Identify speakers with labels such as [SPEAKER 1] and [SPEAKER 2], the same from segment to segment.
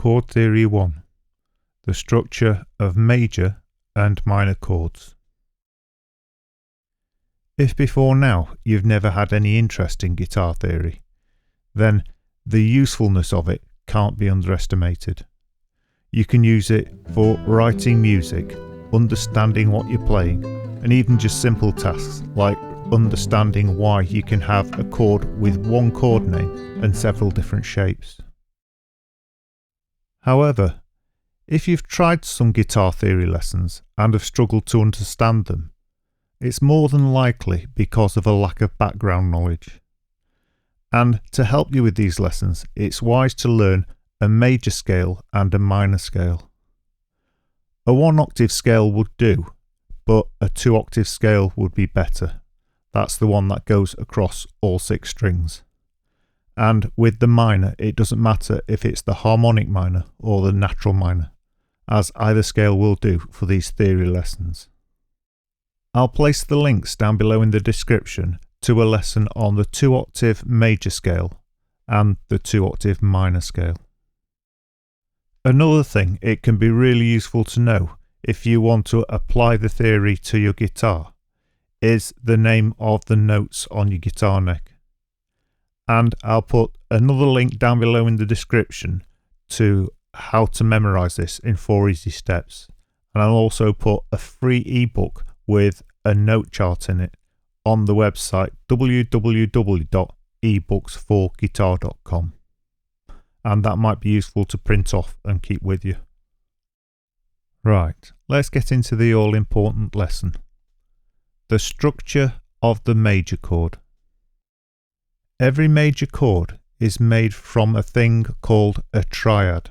[SPEAKER 1] Chord Theory 1, the structure of major and minor chords. If before now you've never had any interest in guitar theory, then the usefulness of it can't be underestimated. You can use it for writing music, understanding what you're playing, and even just simple tasks like understanding why you can have a chord with one chord name and several different shapes. However, if you've tried some guitar theory lessons and have struggled to understand them, it's more than likely because of a lack of background knowledge. And to help you with these lessons, it's wise to learn a major scale and a minor scale. A 1-octave scale would do, but a 2-octave scale would be better. That's the one that goes across all 6 strings. And with the minor, it doesn't matter if it's the harmonic minor or the natural minor, as either scale will do for these theory lessons. I'll place the links down below in the description to a lesson on the 2-octave major scale and the 2-octave minor scale. Another thing it can be really useful to know if you want to apply the theory to your guitar is the name of the notes on your guitar neck. And I'll put another link down below in the description to how to memorize this in 4 easy steps. And I'll also put a free ebook with a note chart in it on the website www.ebooksforguitar.com. And that might be useful to print off and keep with you. Right, let's get into the all-important lesson. The structure of the major chord. Every major chord is made from a thing called a triad.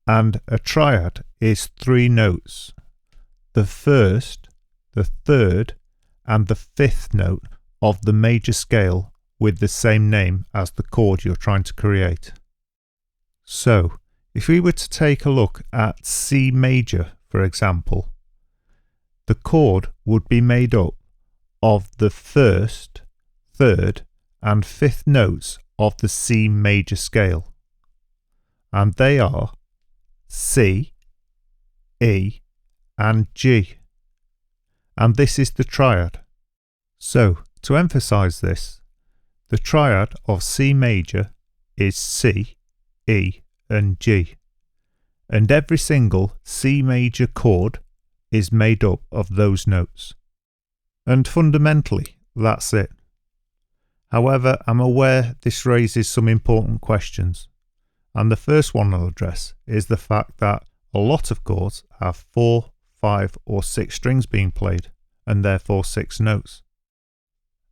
[SPEAKER 1] And a triad is 3 notes. The first, the third, and the 5th note of the major scale with the same name as the chord you're trying to create. So, if we were to take a look at C major, for example, the chord would be made up of the 1st, 3rd, and 5th notes of the C major scale. And they are C, E, and G. And this is the triad. So, to emphasize this, the triad of C major is C, E, and G. And every single C major chord is made up of those notes. And fundamentally, that's it. However, I'm aware this raises some important questions. And the first one I'll address is the fact that a lot of chords have 4, 5, or 6 strings being played, and therefore 6 notes.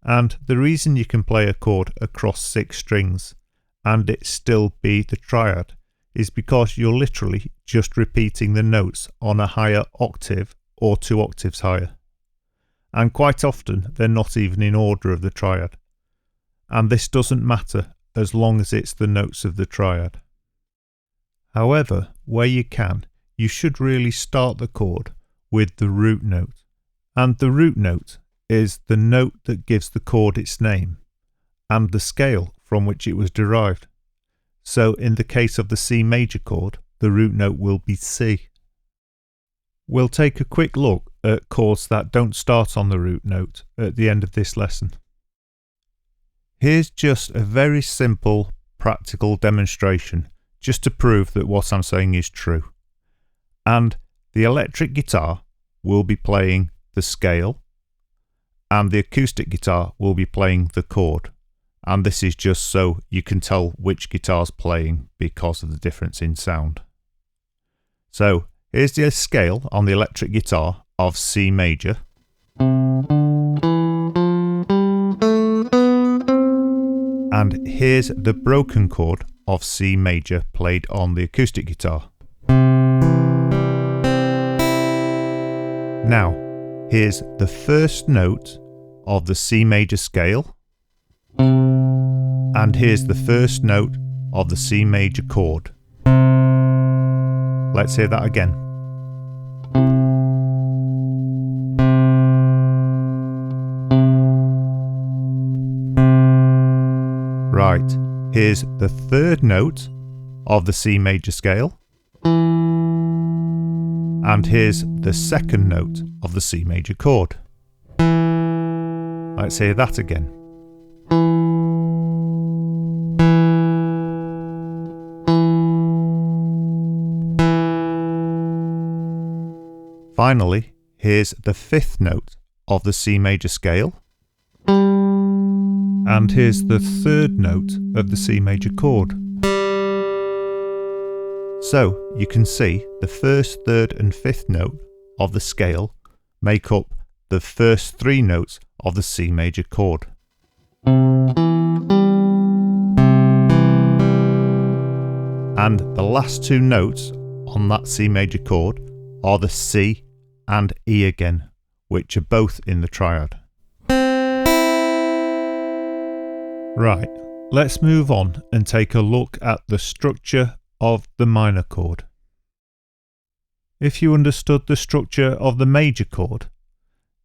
[SPEAKER 1] And the reason you can play a chord across 6 strings and it still be the triad is because you're literally just repeating the notes on a higher octave or 2 octaves higher. And quite often they're not even in order of the triad. And this doesn't matter as long as it's the notes of the triad. However, where you can, you should really start the chord with the root note. And the root note is the note that gives the chord its name and the scale from which it was derived. So in the case of the C major chord, the root note will be C. We'll take a quick look at chords that don't start on the root note at the end of this lesson. Here's just a very simple, practical demonstration just to prove that what I'm saying is true. And the electric guitar will be playing the scale, and the acoustic guitar will be playing the chord. And this is just so you can tell which guitar's playing because of the difference in sound. So here's the scale on the electric guitar of C major. And here's the broken chord of C major played on the acoustic guitar. Now, here's the first note of the C major scale. And here's the first note of the C major chord. Let's hear that again. Right, here's the third note of the C major scale. And here's the second note of the C major chord. Let's hear that again. Finally, here's the fifth note of the C major scale. And here's the third note of the C major chord. So you can see the first, third and fifth note of the scale make up the first three notes of the C major chord. And the last two notes on that C major chord are the C and E again, which are both in the triad. Right, let's move on and take a look at the structure of the minor chord. If you understood the structure of the major chord,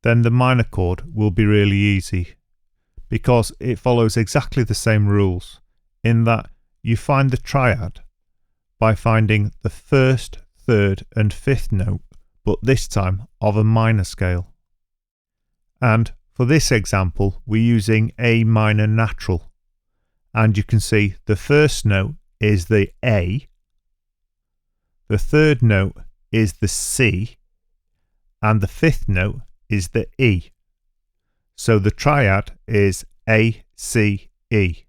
[SPEAKER 1] then the minor chord will be really easy, because it follows exactly the same rules, in that you find the triad by finding the first, third and fifth note, but this time of a minor scale. And for this example, we're using A minor natural, and you can see the first note is the A, the third note is the C, and the fifth note is the E. So the triad is A, C, E.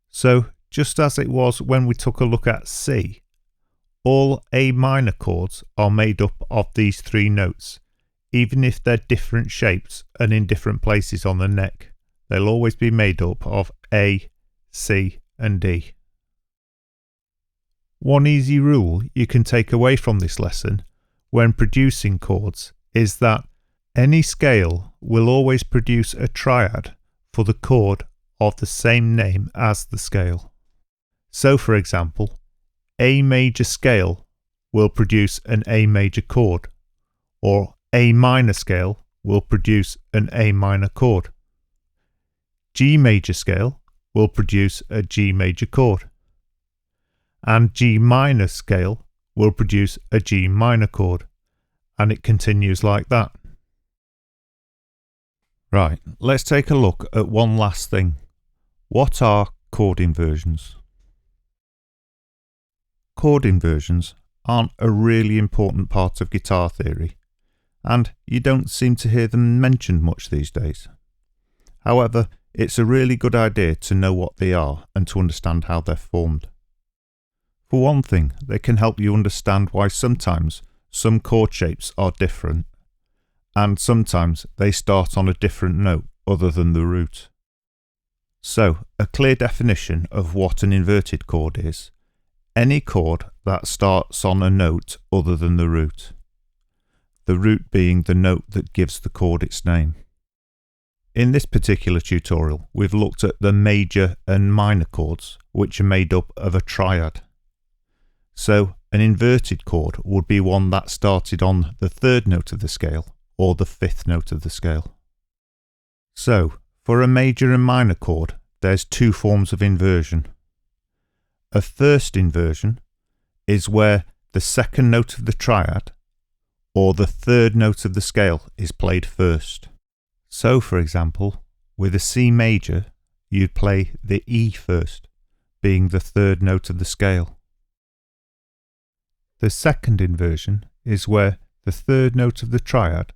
[SPEAKER 1] So just as it was when we took a look at C, all A minor chords are made up of these three notes, even if they're different shapes and in different places on the neck. They'll always be made up of A, C and D. One easy rule you can take away from this lesson when producing chords is that any scale will always produce a triad for the chord of the same name as the scale. So for example, A major scale will produce an A major chord, or A minor scale will produce an A minor chord. G major scale will produce a G major chord, and G minor scale will produce a G minor chord, and it continues like that. Right, let's take a look at one last thing. What are chord inversions? Chord inversions aren't a really important part of guitar theory, and you don't seem to hear them mentioned much these days. However, it's a really good idea to know what they are and to understand how they're formed. For one thing, they can help you understand why sometimes some chord shapes are different, and sometimes they start on a different note other than the root. So, a clear definition of what an inverted chord is: any chord that starts on a note other than the root being the note that gives the chord its name. In this particular tutorial, we've looked at the major and minor chords, which are made up of a triad. So, an inverted chord would be one that started on the third note of the scale or the fifth note of the scale. So, for a major and minor chord, there's two forms of inversion. A first inversion is where the second note of the triad or the third note of the scale is played first. So, for example, with a C major, you'd play the E first, being the third note of the scale. The second inversion is where the third note of the triad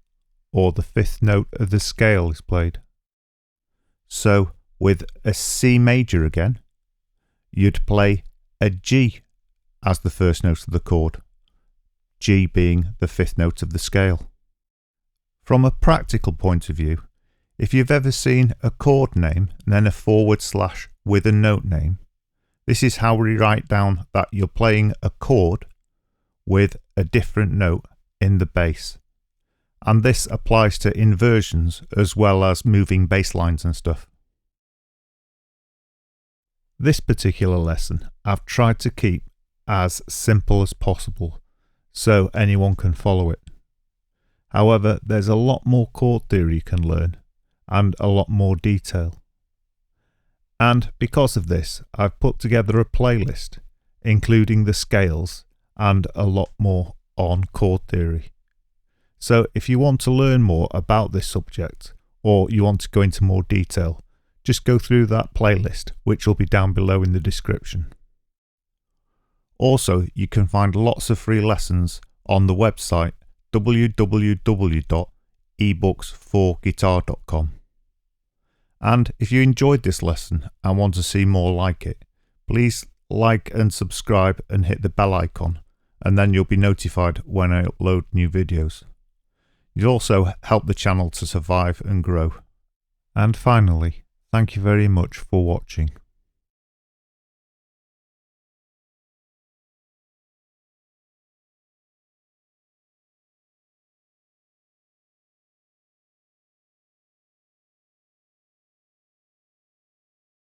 [SPEAKER 1] or the fifth note of the scale is played. So, with a C major again, you'd play a G as the first note of the chord, G being the fifth note of the scale. From a practical point of view, if you've ever seen a chord name and then a forward slash with a note name, this is how we write down that you're playing a chord with a different note in the bass. And this applies to inversions as well as moving bass lines and stuff. This particular lesson I've tried to keep as simple as possible so anyone can follow it. However, there's a lot more chord theory you can learn and a lot more detail. And because of this, I've put together a playlist including the scales and a lot more on chord theory. So if you want to learn more about this subject, or you want to go into more detail, just go through that playlist, which will be down below in the description. Also, you can find lots of free lessons on the website www.ebooksforguitar.com. And if you enjoyed this lesson and want to see more like it, please like and subscribe and hit the bell icon, and then you'll be notified when I upload new videos. You'll also help the channel to survive and grow. And finally, thank you very much for watching.